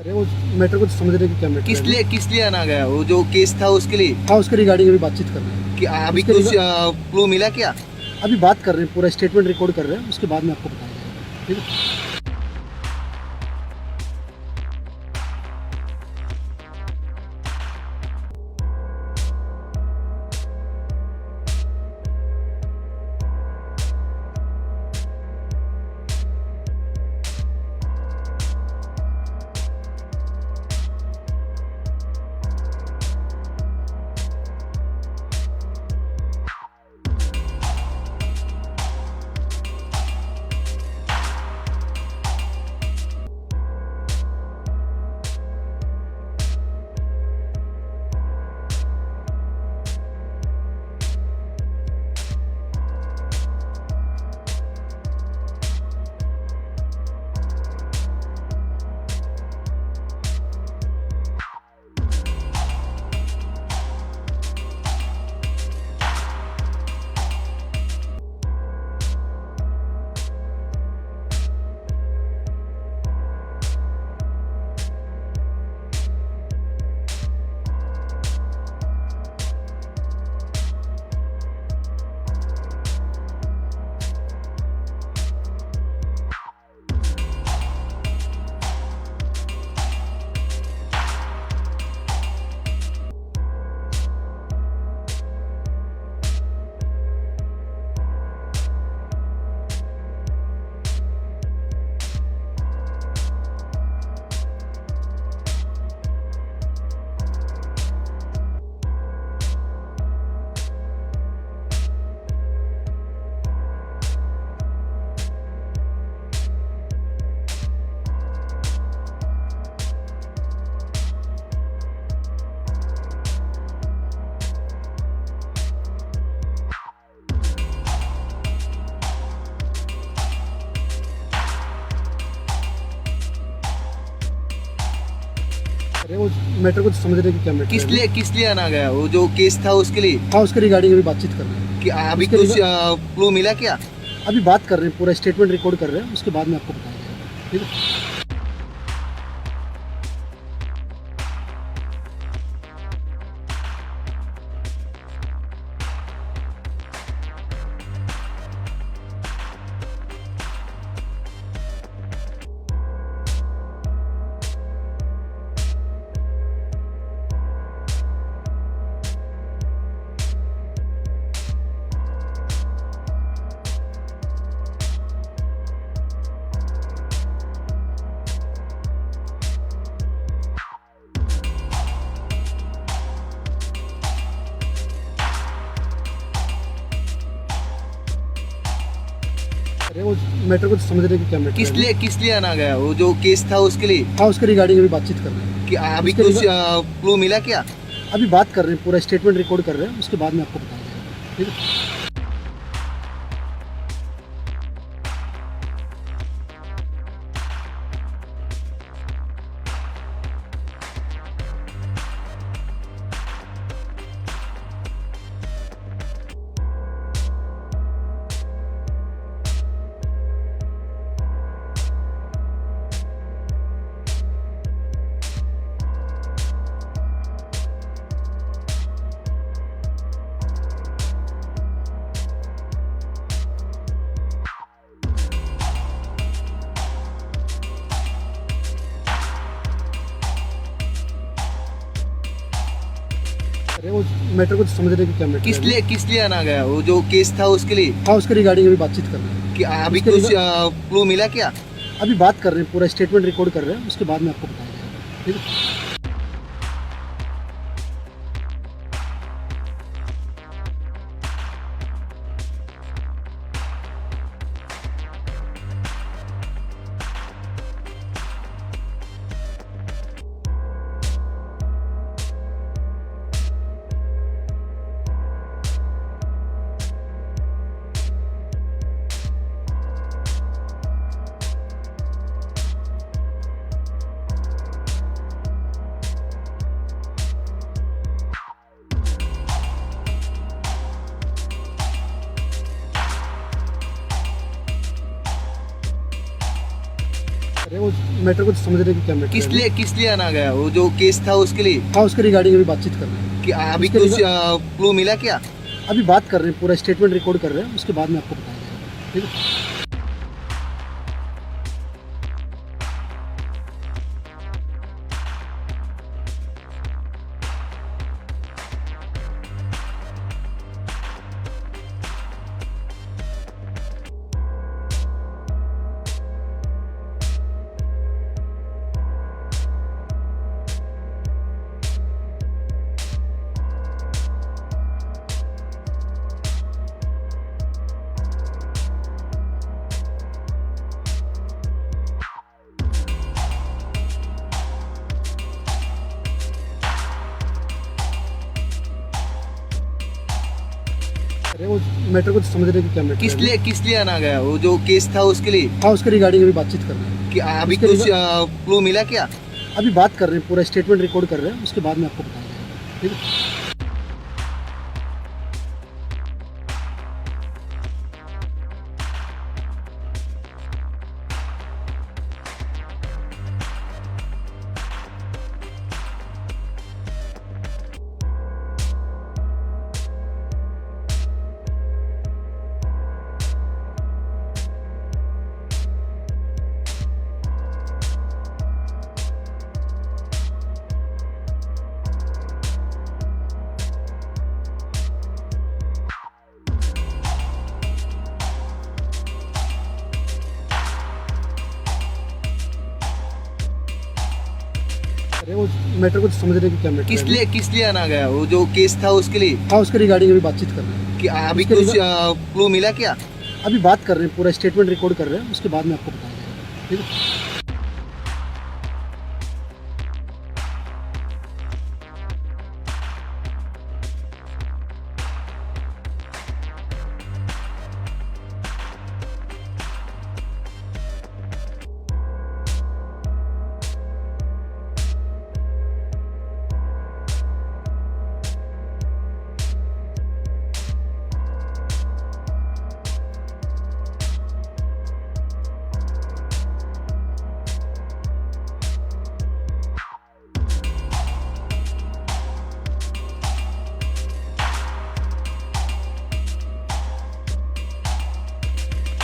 अरे वो मैटर को तो समझ रहे कि क्या मैटर है। किस लिए आना गया? वो जो केस था उसके लिए हाँ, उसके रिगार्डिंग अभी बातचीत कर रहे हैं। कि अभी उसके कुछ रिगा- क्लू मिला क्या? अभी बात कर रहे हैं, पूरा स्टेटमेंट रिकॉर्ड कर रहे हैं, उसके बाद में आपको बताया जाएगा। ठीक है। अरे वो मैटर को तो समझ रहे कि क्या मैटर है। किस लिए आना गया? वो जो केस था उसके लिए हाँ, उसके रिगार्डिंग अभी बातचीत कर रहे हैं। कि अभी उसके कुछ क्लू मिला क्या? अभी बात कर रहे हैं, पूरा स्टेटमेंट रिकॉर्ड कर रहे हैं, उसके बाद में आपको बताया जाएगा। ठीक है। अरे वो मैटर को तो समझ रहे कि क्या मैटर है। किस लिए आना गया? वो जो केस था उसके लिए हाँ, उसके रिगार्डिंग अभी बातचीत कर रहे हैं। कि अभी उसके कुछ क्लू मिला क्या? अभी बात कर रहे हैं, पूरा स्टेटमेंट रिकॉर्ड कर रहे हैं, उसके बाद में आपको बताया जाएगा। ठीक है। अरे वो मैटर को तो समझ रहे कि क्या मैटर है। किस लिए आना गया? वो जो केस था उसके लिए हाँ, उसके रिगार्डिंग अभी बातचीत कर रहे हैं। कि अभी उसके कुछ क्लू मिला क्या? अभी बात कर रहे हैं, पूरा स्टेटमेंट रिकॉर्ड कर रहे हैं, उसके बाद में आपको बताया जाएगा। ठीक है। अरे वो मैटर को तो समझने की क्या मैटर किस है? लिए आना गया? वो जो केस था उसके लिए हाँ, उसके रिगार्डिंग अभी बातचीत कर रहे हैं। कि अभी उसके कुछ क्लू मिला क्या? अभी बात कर रहे हैं, पूरा स्टेटमेंट रिकॉर्ड कर रहे हैं, उसके बाद में आपको बताया जाएगा। ठीक है। अरे वो मैटर को तो समझने की क्या मैटर है? किस लिए आना गया? वो जो केस था उसके लिए हाँ, उसके रिगार्डिंग अभी बातचीत कर रहे हैं। कि अभी उसके कुछ क्लू मिला क्या? अभी बात कर रहे हैं, पूरा स्टेटमेंट रिकॉर्ड कर रहे हैं, उसके बाद में आपको बताया जाएगा। ठीक है। अरे वो मैटर को तो समझने की क्या मैटर है? किस लिए आना गया? वो जो केस था उसके लिए हाँ, उसके रिगार्डिंग अभी बातचीत कर रहे हैं। कि अभी उसके कुछ क्लू मिला क्या? अभी बात कर रहे हैं, पूरा स्टेटमेंट रिकॉर्ड कर रहे हैं, उसके बाद में आपको बताया जाएगा। ठीक है।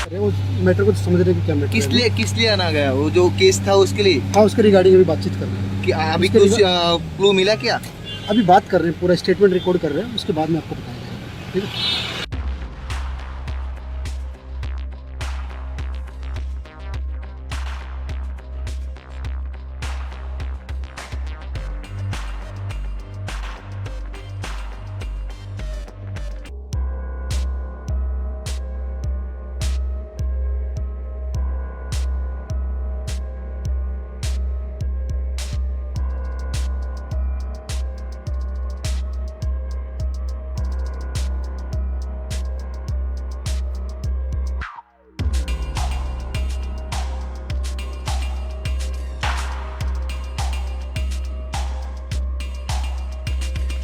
अरे वो मैटर को तो समझने की क्या मैटर है? किस लिए आना गया? वो जो केस था उसके लिए हाँ, उसके रिगार्डिंग अभी बातचीत कर रहे हैं। कि अभी उसके कुछ क्लू मिला क्या? अभी बात कर रहे हैं, पूरा स्टेटमेंट रिकॉर्ड कर रहे हैं, उसके बाद में आपको बताया जाएगा। ठीक है।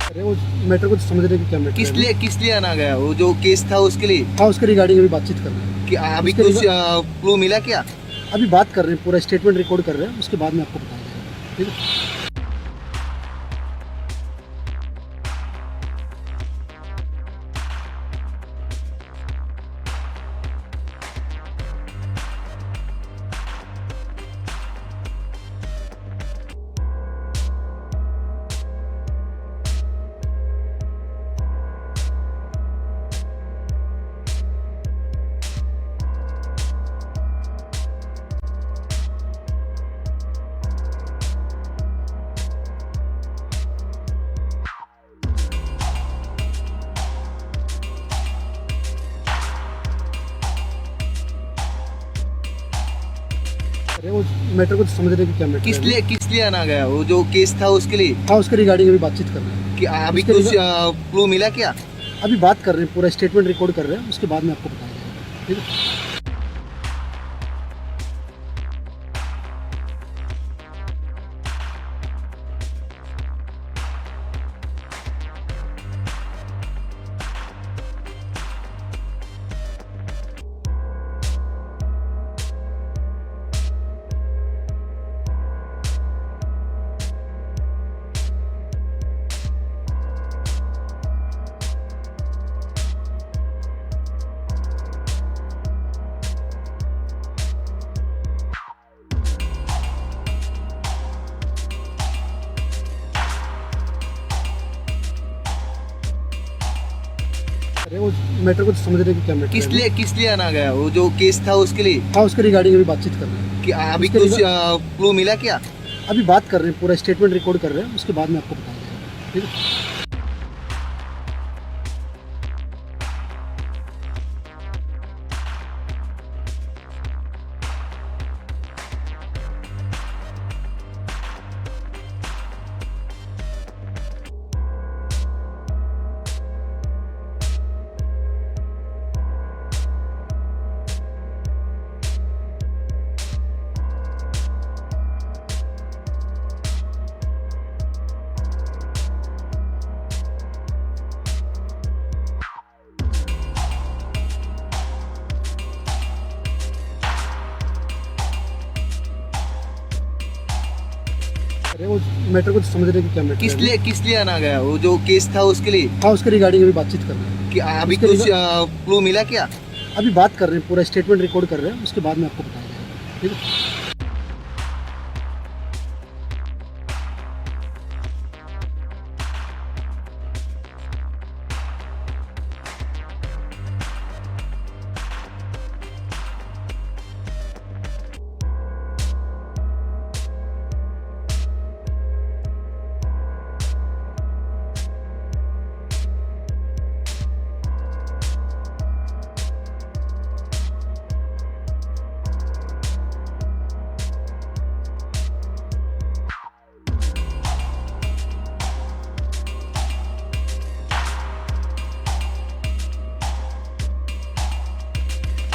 अरे वो मैटर को तो समझने की क्या मैटर है? किस लिए आना गया? वो जो केस था उसके लिए हाँ, उसके रिगार्डिंग अभी बातचीत कर रहे हैं। कि अभी उसके कुछ क्लू मिला क्या? अभी बात कर रहे हैं, पूरा स्टेटमेंट रिकॉर्ड कर रहे हैं, उसके बाद में आपको बताया जाएगा। ठीक है। अरे वो मैटर को तो समझने की क्या मैटर है? किस लिए आना गया? वो जो केस था उसके लिए हाँ, उसके रिगार्डिंग अभी बातचीत कर रहे हैं। कि अभी उसके कुछ क्लू मिला क्या? अभी बात कर रहे हैं, पूरा स्टेटमेंट रिकॉर्ड कर रहे हैं, उसके बाद में आपको बताया जाएगा। ठीक है। अरे वो मैटर को समझने की क्या मैटर किस लिए आना गया? वो जो केस था उसके लिए हाँ उसके रिगार्डिंग अभी बातचीत कर रहे हैं कि अभी उसके कुछ क्लू मिला क्या? अभी बात कर रहे हैं पूरा स्टेटमेंट रिकॉर्ड कर रहे हैं उसके बाद में आपको बताया जाएगा ठीक है अरे वो मैटर को समझने की क्या मैटर किस लिए आना गया? वो जो केस था उसके लिए हाँ उसके रिगार्डिंग अभी बातचीत कर रहे हैं कि अभी उसके कुछ क्लू मिला क्या? अभी बात कर रहे हैं पूरा स्टेटमेंट रिकॉर्ड कर रहे हैं उसके बाद में आपको बताया जाएगा ठीक है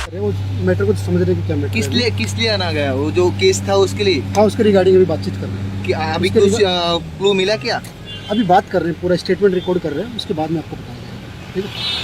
अरे वो मैटर को समझने की क्या मैटर किस लिए आना गया? वो जो केस था उसके लिए हाँ उसके रिगार्डिंग अभी बातचीत कर रहे हैं कि अभी उसके कुछ क्लू मिला क्या? अभी बात कर रहे हैं पूरा स्टेटमेंट रिकॉर्ड कर रहे हैं उसके बाद में आपको बताया जाएगा ठीक है